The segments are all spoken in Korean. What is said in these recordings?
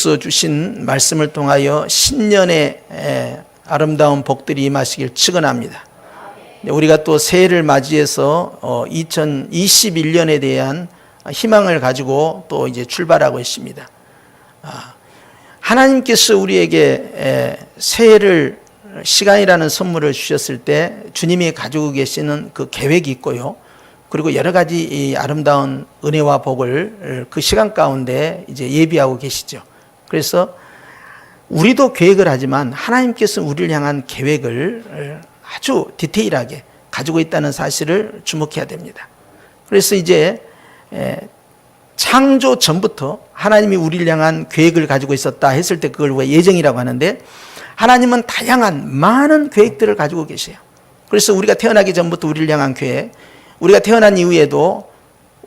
주님께서 주신 말씀을 통하여 신년의 아름다운 복들이 임하시길 축원합니다. 우리가 또 새해를 맞이해서 2021년에 대한 희망을 가지고 또 이제 출발하고 있습니다. 하나님께서 우리에게 새해를 시간이라는 선물을 주셨을 때 주님이 가지고 계시는 그 계획이 있고요. 그리고 여러 가지 이 아름다운 은혜와 복을 그 시간 가운데 이제 예비하고 계시죠. 그래서 우리도 계획을 하지만 하나님께서 우리를 향한 계획을 아주 디테일하게 가지고 있다는 사실을 주목해야 됩니다. 그래서 이제 창조 전부터 하나님이 우리를 향한 계획을 가지고 있었다 했을 때 그걸 왜 예정이라고 하는데, 하나님은 다양한 많은 계획들을 가지고 계세요. 그래서 우리가 태어나기 전부터 우리를 향한 계획, 우리가 태어난 이후에도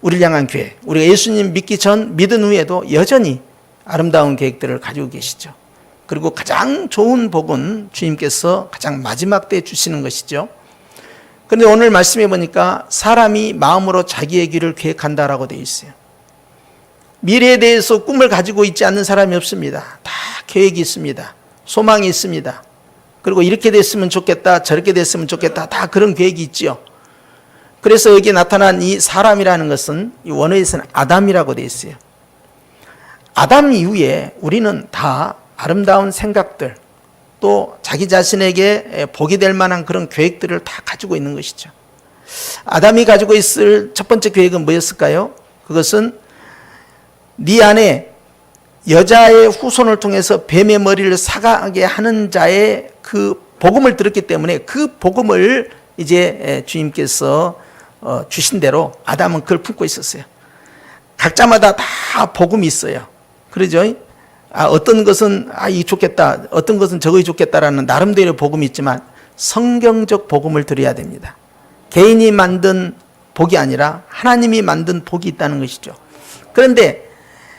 우리를 향한 계획, 우리가 예수님 믿기 전 믿은 후에도 여전히 아름다운 계획들을 가지고 계시죠. 그리고 가장 좋은 복은 주님께서 가장 마지막 때에 주시는 것이죠. 그런데 오늘 말씀해 보니까 사람이 마음으로 자기의 길을 계획한다라고 되어 있어요. 미래에 대해서 꿈을 가지고 있지 않는 사람이 없습니다. 다 계획이 있습니다. 소망이 있습니다. 그리고 이렇게 됐으면 좋겠다, 저렇게 됐으면 좋겠다, 다 그런 계획이 있죠. 그래서 여기 나타난 이 사람이라는 것은 이 원어에서는 아담이라고 되어 있어요. 아담 이후에 우리는 다 아름다운 생각들, 또 자기 자신에게 복이 될 만한 그런 계획들을 다 가지고 있는 것이죠. 아담이 가지고 있을 첫 번째 계획은 뭐였을까요? 그것은 네 안에 여자의 후손을 통해서 뱀의 머리를 사가게 하는 자의 그 복음을 들었기 때문에 그 복음을 이제 주님께서 주신 대로 아담은 그걸 품고 있었어요. 각자마다 다 복음이 있어요. 그러죠? 어떤 것은 이 좋겠다, 어떤 것은 저거 좋겠다라는 나름대로 복음이 있지만 성경적 복음을 드려야 됩니다. 개인이 만든 복이 아니라 하나님이 만든 복이 있다는 것이죠. 그런데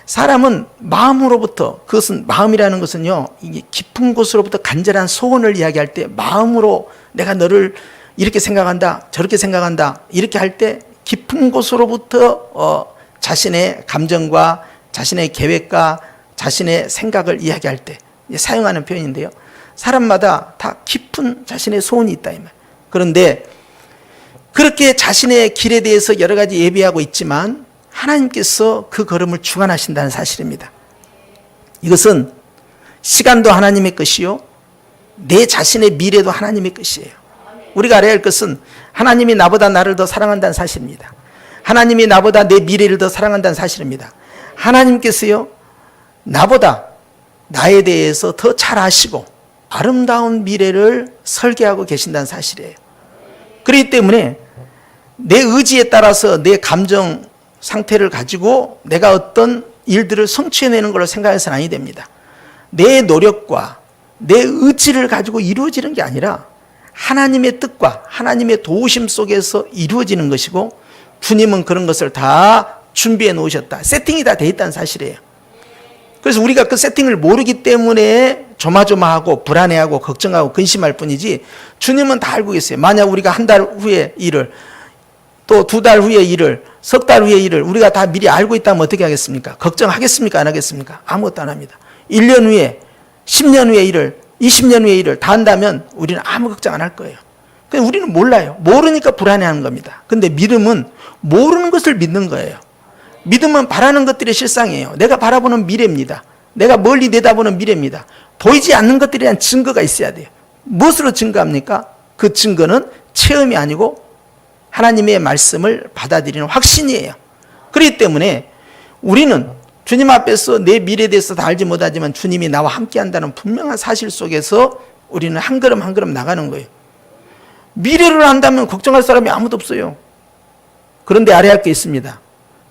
사람은 마음으로부터, 그것은 마음이라는 것은요, 이게 깊은 곳으로부터 간절한 소원을 이야기할 때 마음으로 내가 너를 이렇게 생각한다, 저렇게 생각한다, 이렇게 할 때 깊은 곳으로부터 자신의 감정과 자신의 계획과 자신의 생각을 이야기할 때 사용하는 표현인데요. 사람마다 다 깊은 자신의 소원이 있다 이 말. 그런데 그렇게 자신의 길에 대해서 여러 가지 예비하고 있지만 하나님께서 그 걸음을 주관하신다는 사실입니다. 이것은 시간도 하나님의 것이요, 내 자신의 미래도 하나님의 것이에요. 우리가 알아야 할 것은 하나님이 나보다 나를 더 사랑한다는 사실입니다. 하나님이 나보다 내 미래를 더 사랑한다는 사실입니다. 하나님께서요, 나보다 나에 대해서 더 잘 아시고 아름다운 미래를 설계하고 계신다는 사실이에요. 그렇기 때문에 내 의지에 따라서 내 감정 상태를 가지고 내가 어떤 일들을 성취해내는 걸로 생각해서는 아니 됩니다. 내 노력과 내 의지를 가지고 이루어지는 게 아니라 하나님의 뜻과 하나님의 도우심 속에서 이루어지는 것이고, 주님은 그런 것을 다 준비해 놓으셨다, 세팅이 다 돼 있다는 사실이에요. 그래서 우리가 그 세팅을 모르기 때문에 조마조마하고 불안해하고 걱정하고 근심할 뿐이지, 주님은 다 알고 계세요. 만약 우리가 한 달 후에 일을, 또 2달 후에 일을, 석 달 후에 일을 우리가 다 미리 알고 있다면 어떻게 하겠습니까? 걱정하겠습니까? 안 하겠습니까? 아무것도 안 합니다. 1년 후에, 10년 후에 일을, 20년 후에 일을 다 한다면 우리는 아무 걱정 안 할 거예요. 그냥 우리는 몰라요. 모르니까 불안해하는 겁니다. 근데 믿음은 모르는 것을 믿는 거예요. 믿음은 바라는 것들의 실상이에요. 내가 바라보는 미래입니다. 내가 멀리 내다보는 미래입니다. 보이지 않는 것들에 대한 증거가 있어야 돼요. 무엇으로 증거합니까? 그 증거는 체험이 아니고 하나님의 말씀을 받아들이는 확신이에요. 그렇기 때문에 우리는 주님 앞에서 내 미래에 대해서 다 알지 못하지만 주님이 나와 함께 한다는 분명한 사실 속에서 우리는 한 걸음 한 걸음 나가는 거예요. 미래를 안다면 걱정할 사람이 아무도 없어요. 그런데 알아야 할 게 있습니다.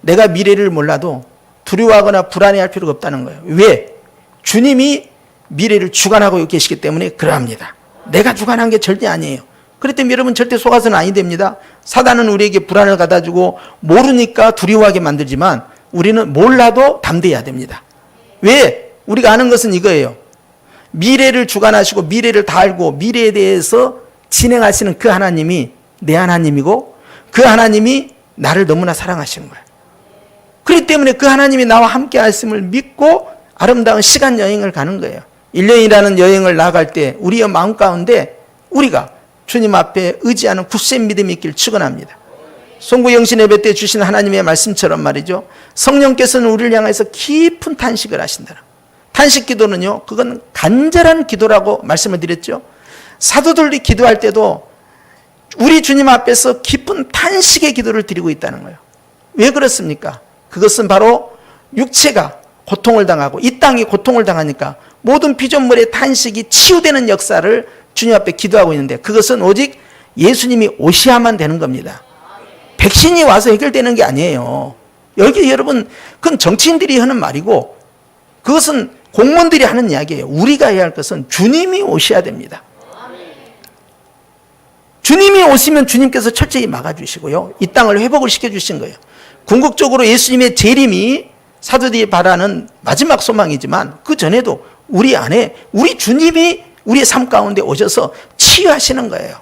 내가 미래를 몰라도 두려워하거나 불안해할 필요가 없다는 거예요. 왜? 주님이 미래를 주관하고 계시기 때문에 그러합니다. 내가 주관한 게 절대 아니에요. 그렇기 때문에 여러분 절대 속아서는 아니 됩니다. 사단은 우리에게 불안을 갖다주고 모르니까 두려워하게 만들지만 우리는 몰라도 담대해야 됩니다. 왜? 우리가 아는 것은 이거예요. 미래를 주관하시고 미래를 다 알고 미래에 대해서 진행하시는 그 하나님이 내 하나님이고 그 하나님이 나를 너무나 사랑하시는 거예요. 그렇기 때문에 그 하나님이 나와 함께 하심을 믿고 아름다운 시간 여행을 가는 거예요. 1년이라는 여행을 나아갈 때 우리의 마음 가운데 우리가 주님 앞에 의지하는 굳센 믿음이 있길 축원합니다. 송구 영신 예배 때 주신 하나님의 말씀처럼 말이죠. 성령께서는 우리를 향해서 깊은 탄식을 하신다. 탄식 기도는요, 그건 간절한 기도라고 말씀을 드렸죠. 사도들이 기도할 때도 우리 주님 앞에서 깊은 탄식의 기도를 드리고 있다는 거예요. 왜 그렇습니까? 그것은 바로 육체가 고통을 당하고 이 땅이 고통을 당하니까 모든 피조물의 탄식이 치유되는 역사를 주님 앞에 기도하고 있는데, 그것은 오직 예수님이 오셔야만 되는 겁니다. 백신이 와서 해결되는 게 아니에요. 여기 여러분, 그건 정치인들이 하는 말이고 그것은 공무원들이 하는 이야기예요. 우리가 해야 할 것은 주님이 오셔야 됩니다. 주님이 오시면 주님께서 철저히 막아주시고요, 이 땅을 회복을 시켜주신 거예요. 궁극적으로 예수님의 재림이 사도들이 바라는 마지막 소망이지만 그 전에도 우리 안에 우리 주님이 우리의 삶 가운데 오셔서 치유하시는 거예요.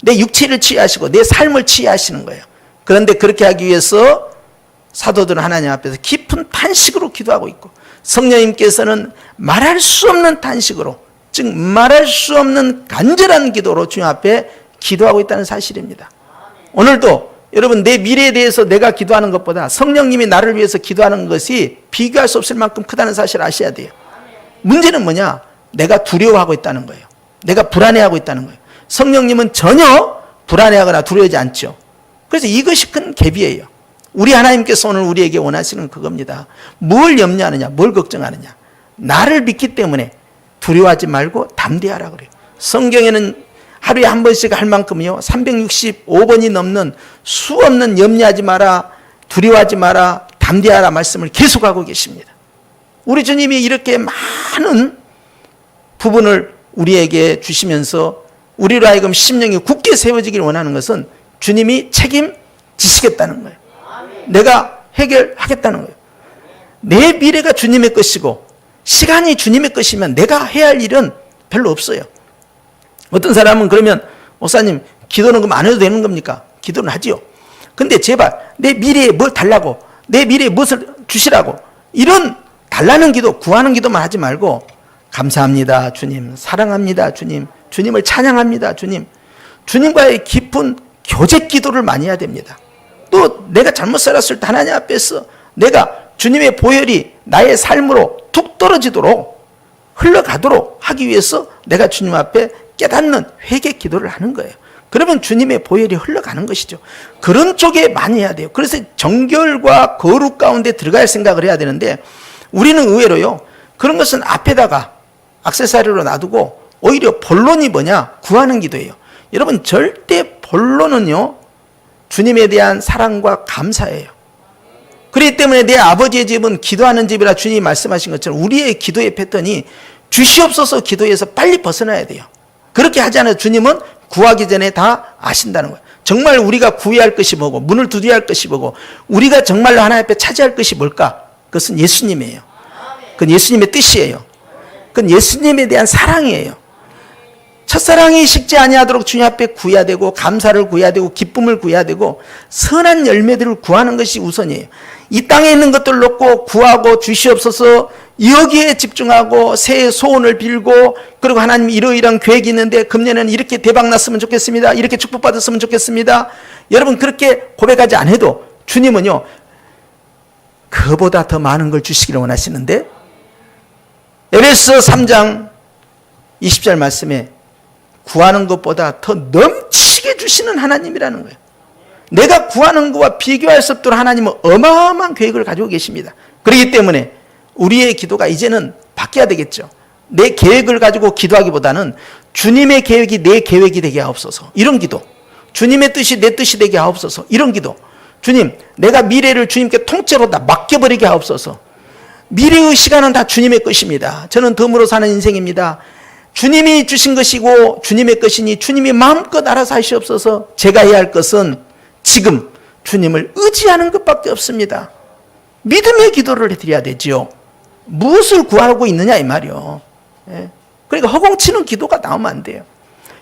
내 육체를 치유하시고 내 삶을 치유하시는 거예요. 그런데 그렇게 하기 위해서 사도들은 하나님 앞에서 깊은 탄식으로 기도하고 있고, 성령님께서는 말할 수 없는 탄식으로, 즉 말할 수 없는 간절한 기도로 주님 앞에 기도하고 있다는 사실입니다. 오늘도 여러분, 내 미래에 대해서 내가 기도하는 것보다 성령님이 나를 위해서 기도하는 것이 비교할 수 없을 만큼 크다는 사실을 아셔야 돼요. 문제는 뭐냐? 내가 두려워하고 있다는 거예요. 내가 불안해하고 있다는 거예요. 성령님은 전혀 불안해하거나 두려워하지 않죠. 그래서 이것이 큰 갭이에요. 우리 하나님께서 오늘 우리에게 원하시는 그겁니다. 뭘 염려하느냐, 뭘 걱정하느냐. 나를 믿기 때문에 두려워하지 말고 담대하라 그래요. 성경에는 하루에 한 번씩 할 만큼요, 365번이 넘는 수없는 염려하지 마라, 두려워하지 마라, 담대하라 말씀을 계속하고 계십니다. 우리 주님이 이렇게 많은 부분을 우리에게 주시면서 우리로 하여금 심령이 굳게 세워지길 원하는 것은 주님이 책임지시겠다는 거예요. 내가 해결하겠다는 거예요. 내 미래가 주님의 것이고 시간이 주님의 것이면 내가 해야 할 일은 별로 없어요. 어떤 사람은 그러면 목사님, 기도는 그럼 안 해도 되는 겁니까? 기도는 하지요. 근데 제발 내 미래에 뭘 달라고, 내 미래에 무엇을 주시라고, 이런 달라는 기도, 구하는 기도만 하지 말고 감사합니다 주님, 사랑합니다 주님, 주님을 찬양합니다 주님, 주님과의 깊은 교제 기도를 많이 해야 됩니다. 또 내가 잘못 살았을 때 하나님 앞에서 내가 주님의 보혈이 나의 삶으로 툭 떨어지도록 흘러가도록 하기 위해서 내가 주님 앞에 깨닫는 회개 기도를 하는 거예요. 그러면 주님의 보혈이 흘러가는 것이죠. 그런 쪽에 많이 해야 돼요. 그래서 정결과 거룩 가운데 들어갈 생각을 해야 되는데, 우리는 의외로요, 그런 것은 앞에다가 액세서리로 놔두고 오히려 본론이 뭐냐? 구하는 기도예요. 여러분, 절대 본론은요, 주님에 대한 사랑과 감사예요. 그렇기 때문에 내 아버지의 집은 기도하는 집이라 주님이 말씀하신 것처럼 우리의 기도의 패턴이 주시옵소서 기도에서 빨리 벗어나야 돼요. 그렇게 하지 않아도 주님은 구하기 전에 다 아신다는 거예요. 정말 우리가 구해야 할 것이 뭐고, 문을 두드려야 할 것이 뭐고, 우리가 정말로 하나님 앞에 차지할 것이 뭘까? 그것은 예수님이에요. 그건 예수님의 뜻이에요. 그건 예수님에 대한 사랑이에요. 첫사랑이 식지 아니하도록 주님 앞에 구해야 되고, 감사를 구해야 되고, 기쁨을 구해야 되고, 선한 열매들을 구하는 것이 우선이에요. 이 땅에 있는 것들을 놓고 구하고 주시옵소서 여기에 집중하고 새해 소원을 빌고, 그리고 하나님 이러이러한 계획이 있는데 금년에는 이렇게 대박 났으면 좋겠습니다, 이렇게 축복받았으면 좋겠습니다. 여러분, 그렇게 고백하지 않아도 주님은요, 그보다 더 많은 걸 주시기를 원하시는데, 에베소 3장 20절 말씀에 구하는 것보다 더 넘치게 주시는 하나님이라는 거예요. 내가 구하는 것과 비교할 수 없도록 하나님은 어마어마한 계획을 가지고 계십니다. 그렇기 때문에 우리의 기도가 이제는 바뀌어야 되겠죠. 내 계획을 가지고 기도하기보다는 주님의 계획이 내 계획이 되게 하옵소서, 이런 기도. 주님의 뜻이 내 뜻이 되게 하옵소서, 이런 기도. 주님, 내가 미래를 주님께 통째로 다 맡겨버리게 하옵소서. 미래의 시간은 다 주님의 것입니다. 저는 덤으로 사는 인생입니다. 주님이 주신 것이고 주님의 것이니 주님이 마음껏 알아서 하시옵소서. 제가 해야 할 것은 지금 주님을 의지하는 것밖에 없습니다. 믿음의 기도를 드려야 되지요. 무엇을 구하고 있느냐 이 말이요. 그러니까 허공치는 기도가 나오면 안 돼요.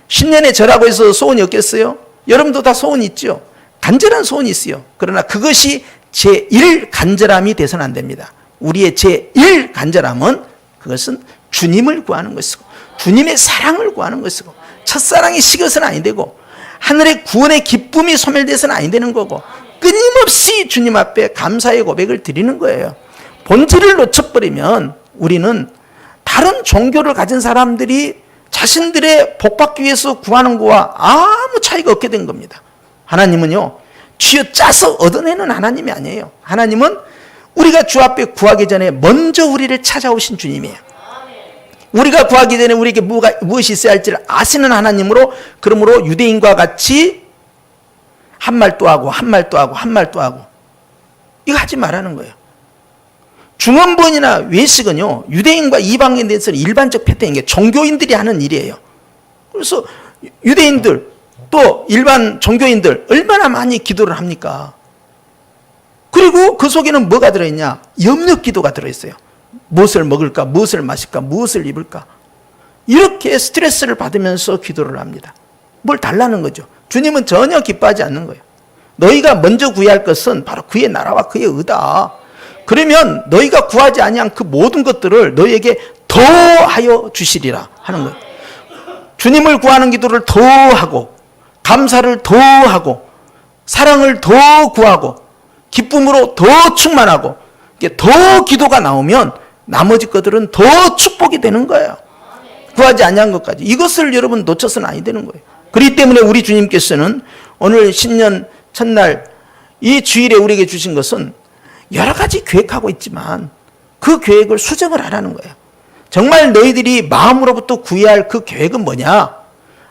신년에 절하고 해서 소원이 없겠어요? 여러분도 다 소원이 있죠. 간절한 소원이 있어요. 그러나 그것이 제1 간절함이 돼서는 안 됩니다. 우리의 제1 간절함은 그것은 주님을 구하는 것이고 주님의 사랑을 구하는 것이고 첫사랑이 식어서는 아니 되고 하늘의 구원의 기쁨이 소멸돼서는 아니 되는 거고 끊임없이 주님 앞에 감사의 고백을 드리는 거예요. 본질을 놓쳐버리면 우리는 다른 종교를 가진 사람들이 자신들의 복받기 위해서 구하는 것과 아무 차이가 없게 된 겁니다. 하나님은요, 쥐어짜서 얻어내는 하나님이 아니에요. 하나님은 우리가 주 앞에 구하기 전에 먼저 우리를 찾아오신 주님이에요. 우리가 구하기 전에 우리에게 무엇이 있어야 할지를 아시는 하나님으로, 그러므로 유대인과 같이 한 말 또 하고 한 말 또 하고 한 말 또 하고 이거 하지 말라는 거예요. 중언부언이나 외식은요, 유대인과 이방인에 대해서는 일반적 패턴인 게 종교인들이 하는 일이에요. 그래서 유대인들 또 일반 종교인들 얼마나 많이 기도를 합니까? 그리고 그 속에는 뭐가 들어있냐? 염려 기도가 들어있어요. 무엇을 먹을까? 무엇을 마실까? 무엇을 입을까? 이렇게 스트레스를 받으면서 기도를 합니다. 뭘 달라는 거죠. 주님은 전혀 기뻐하지 않는 거예요. 너희가 먼저 구해야 할 것은 바로 그의 나라와 그의 의다. 그러면 너희가 구하지 아니한 그 모든 것들을 너희에게 더하여 주시리라 하는 거예요. 주님을 구하는 기도를 더하고 감사를 더하고 사랑을 더 구하고 기쁨으로 더 충만하고 더 기도가 나오면 나머지 것들은 더 축복이 되는 거예요. 구하지 아니한 것까지. 이것을 여러분 놓쳐서는 아니 되는 거예요. 그렇기 때문에 우리 주님께서는 오늘 신년 첫날 이 주일에 우리에게 주신 것은 여러 가지 계획하고 있지만 그 계획을 수정을 하라는 거예요. 정말 너희들이 마음으로부터 구해야 할 그 계획은 뭐냐?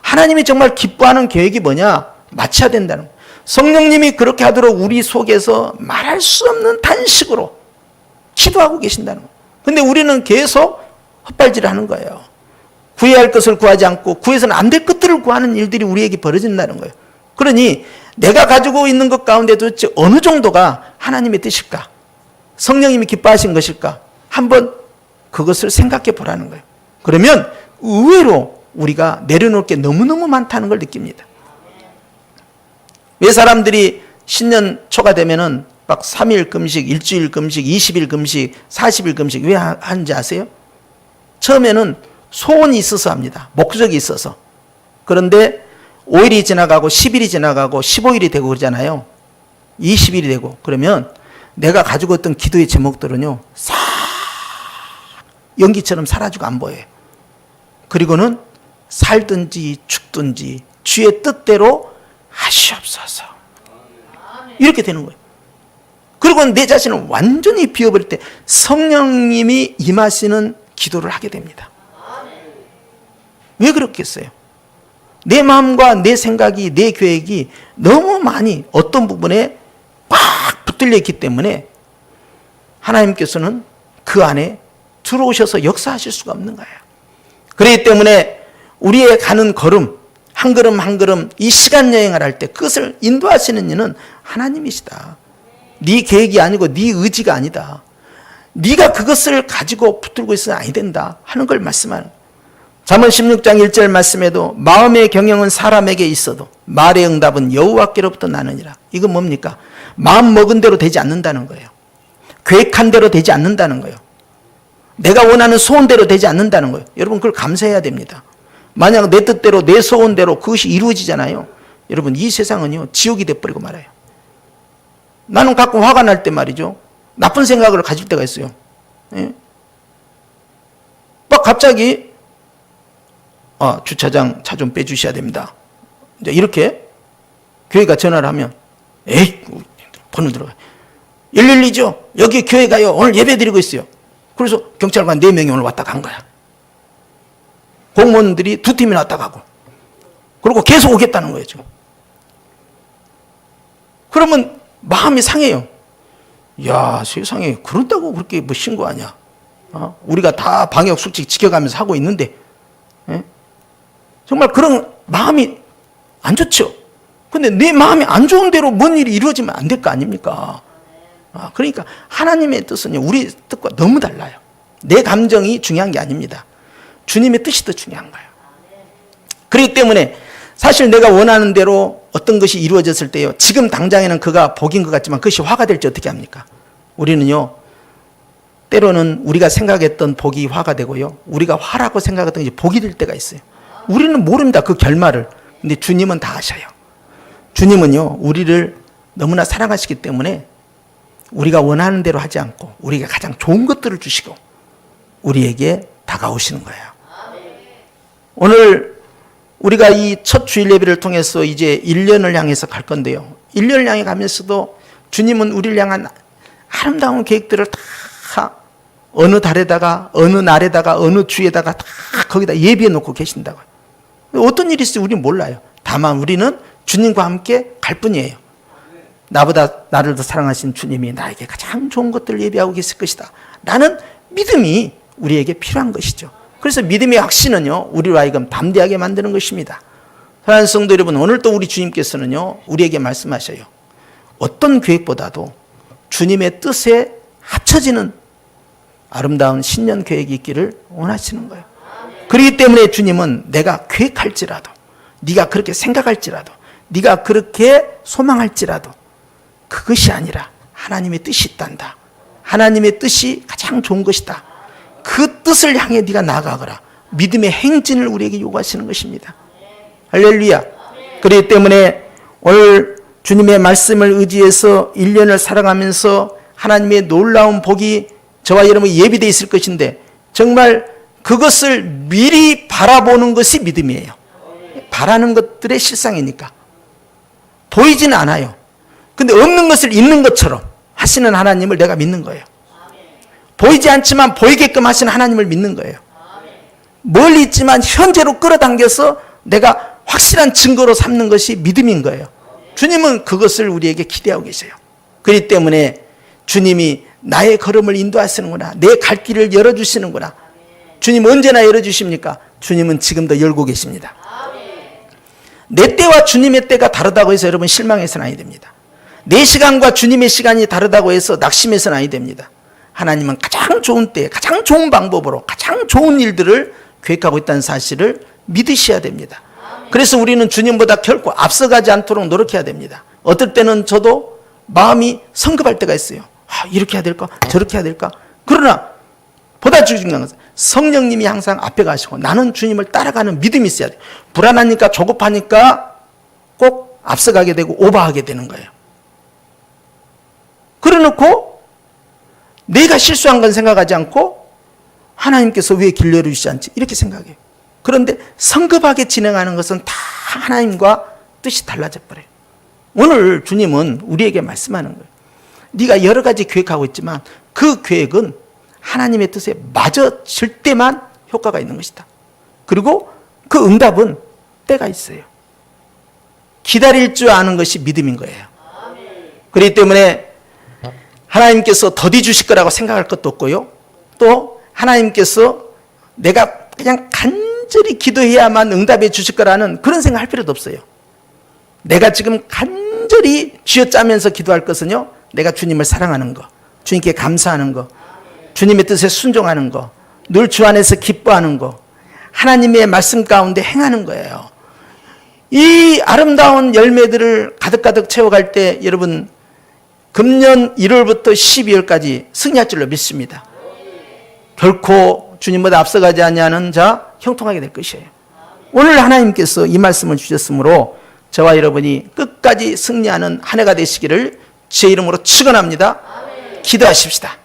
하나님이 정말 기뻐하는 계획이 뭐냐? 맞춰야 된다는 거예요. 성령님이 그렇게 하도록 우리 속에서 말할 수 없는 단식으로 기도하고 계신다는 거예요. 근데 우리는 계속 헛발질을 하는 거예요. 구해야 할 것을 구하지 않고 구해서는 안 될 것들을 구하는 일들이 우리에게 벌어진다는 거예요. 그러니 내가 가지고 있는 것 가운데 도대체 어느 정도가 하나님의 뜻일까? 성령님이 기뻐하신 것일까? 한번 그것을 생각해 보라는 거예요. 그러면 의외로 우리가 내려놓을 게 너무너무 많다는 걸 느낍니다. 왜 사람들이 신년 초가 되면은 막 3일 금식, 일주일 금식, 20일 금식, 40일 금식 왜 하는지 아세요? 처음에는 소원이 있어서 합니다. 목적이 있어서. 그런데 5일이 지나가고 10일이 지나가고 15일이 되고 그러잖아요. 20일이 되고 그러면 내가 가지고 있던 기도의 제목들은요, 싹 연기처럼 사라지고 안 보여요. 그리고는 살든지 죽든지 주의 뜻대로 하시옵소서. 이렇게 되는 거예요. 그리고 내 자신을 완전히 비워버릴 때 성령님이 임하시는 기도를 하게 됩니다. 왜 그렇겠어요? 내 마음과 내 생각이, 내 계획이 너무 많이 어떤 부분에 꽉 붙들려 있기 때문에 하나님께서는 그 안에 들어오셔서 역사하실 수가 없는 거예요. 그렇기 때문에 우리의 가는 걸음, 한 걸음 한 걸음 이 시간 여행을 할 때 그것을 인도하시는 이는 하나님이시다. 네 계획이 아니고 네 의지가 아니다. 네가 그것을 가지고 붙들고 있어는 아니 된다 하는 걸 말씀하는 거예요. 잠언 16장 1절 말씀에도 마음의 경영은 사람에게 있어도 말의 응답은 여호와께로부터 나느니라. 이건 뭡니까? 마음 먹은 대로 되지 않는다는 거예요. 계획한 대로 되지 않는다는 거예요. 내가 원하는 소원대로 되지 않는다는 거예요. 여러분 그걸 감사해야 됩니다. 만약 내 뜻대로 내 소원대로 그것이 이루어지잖아요. 여러분 이 세상은요 지옥이 돼버리고 말아요. 나는 가끔 화가 날 때 말이죠, 나쁜 생각을 가질 때가 있어요. 예? 막 갑자기 주차장 차 좀 빼주셔야 됩니다. 이제 이렇게 교회가 전화를 하면 에이 번호 들어가요. 112죠. 여기 교회 가요. 오늘 예배 드리고 있어요. 그래서 경찰관 4명이 오늘 왔다 간 거야. 공무원들이 2팀이 왔다 가고. 그리고 계속 오겠다는 거예요, 지금. 그러면 마음이 상해요. 야, 세상에 그런다고 그렇게 뭐 신고하냐. 우리가 다 방역 수칙 지켜가면서 하고 있는데. 예? 정말 그런 마음이 안 좋죠. 근데 내 마음이 안 좋은 대로 뭔 일이 이루어지면 안 될 거 아닙니까? 그러니까 하나님의 뜻은요, 우리 뜻과 너무 달라요. 내 감정이 중요한 게 아닙니다. 주님의 뜻이 더 중요한 거예요. 그렇기 때문에 사실 내가 원하는 대로 어떤 것이 이루어졌을 때요, 지금 당장에는 그가 복인 것 같지만 그것이 화가 될지 어떻게 합니까? 우리는요, 때로는 우리가 생각했던 복이 화가 되고요. 우리가 화라고 생각했던 게 복이 될 때가 있어요. 우리는 모릅니다. 그 결말을. 근데 주님은 다 아셔요. 주님은요, 우리를 너무나 사랑하시기 때문에 우리가 원하는 대로 하지 않고 우리에게 가장 좋은 것들을 주시고 우리에게 다가오시는 거예요. 오늘 우리가 이 첫 주일 예배를 통해서 이제 1년을 향해서 갈 건데요. 1년을 향해 가면서도 주님은 우리를 향한 아름다운 계획들을 다 어느 달에다가 어느 날에다가 어느 주에다가 다 거기다 예비해 놓고 계신다고요. 어떤 일이 있을지 우리는 몰라요. 다만 우리는 주님과 함께 갈 뿐이에요. 나보다 나를 더 사랑하신 주님이 나에게 가장 좋은 것들을 예비하고 계실 것이다 라는 믿음이 우리에게 필요한 것이죠. 그래서 믿음의 확신은요, 우리로 하여금 담대하게 만드는 것입니다. 사랑하는 성도 여러분, 오늘 또 우리 주님께서는요, 우리에게 말씀하셔요. 어떤 계획보다도 주님의 뜻에 합쳐지는 아름다운 신년 계획이 있기를 원하시는 거예요. 그렇기 때문에 주님은 내가 계획할지라도, 네가 그렇게 생각할지라도, 네가 그렇게 소망할지라도 그것이 아니라 하나님의 뜻이 있단다. 하나님의 뜻이 가장 좋은 것이다. 그 뜻을 향해 네가 나아가거라. 믿음의 행진을 우리에게 요구하시는 것입니다. 할렐루야. 그렇기 때문에 오늘 주님의 말씀을 의지해서 1년을 살아가면서 하나님의 놀라운 복이 저와 여러분이 예비되어 있을 것인데 정말 그것을 미리 바라보는 것이 믿음이에요. 바라는 것들의 실상이니까. 보이지는 않아요. 근데 없는 것을 있는 것처럼 하시는 하나님을 내가 믿는 거예요. 보이지 않지만 보이게끔 하시는 하나님을 믿는 거예요. 멀리 있지만 현재로 끌어당겨서 내가 확실한 증거로 삼는 것이 믿음인 거예요. 주님은 그것을 우리에게 기대하고 계세요. 그렇기 때문에 주님이 나의 걸음을 인도하시는구나. 내 갈 길을 열어주시는구나. 주님 언제나 열어주십니까? 주님은 지금도 열고 계십니다. 내 때와 주님의 때가 다르다고 해서 여러분 실망해서는 아니 됩니다. 내 시간과 주님의 시간이 다르다고 해서 낙심해서는 아니 됩니다. 하나님은 가장 좋은 때, 가장 좋은 방법으로 가장 좋은 일들을 계획하고 있다는 사실을 믿으셔야 됩니다. 그래서 우리는 주님보다 결코 앞서가지 않도록 노력해야 됩니다. 어떨 때는 저도 마음이 성급할 때가 있어요. 이렇게 해야 될까? 저렇게 해야 될까? 그러나 보다 중요한 것은 성령님이 항상 앞에 가시고 나는 주님을 따라가는 믿음이 있어야 돼요. 불안하니까 조급하니까 꼭 앞서가게 되고 오버하게 되는 거예요. 그래놓고 내가 실수한 건 생각하지 않고 하나님께서 왜 길 열어주시지 않지? 이렇게 생각해요. 그런데 성급하게 진행하는 것은 다 하나님과 뜻이 달라져 버려요. 오늘 주님은 우리에게 말씀하는 거예요. 네가 여러 가지 계획하고 있지만 그 계획은 하나님의 뜻에 맞아질 때만 효과가 있는 것이다. 그리고 그 응답은 때가 있어요. 기다릴 줄 아는 것이 믿음인 거예요. 그렇기 때문에 하나님께서 더디 주실 거라고 생각할 것도 없고요. 또 하나님께서 내가 그냥 간절히 기도해야만 응답해 주실 거라는 그런 생각할 필요도 없어요. 내가 지금 간절히 쥐어짜면서 기도할 것은요, 내가 주님을 사랑하는 거, 주님께 감사하는 거, 주님의 뜻에 순종하는 거, 늘 주 안에서 기뻐하는 거, 하나님의 말씀 가운데 행하는 거예요. 이 아름다운 열매들을 가득가득 채워갈 때 여러분 금년 1월부터 12월까지 승리할 줄로 믿습니다. 결코 주님보다 앞서가지 아니하는 자 형통하게 될 것이에요. 오늘 하나님께서 이 말씀을 주셨으므로 저와 여러분이 끝까지 승리하는 한 해가 되시기를 제 이름으로 축원합니다. 기도하십시다.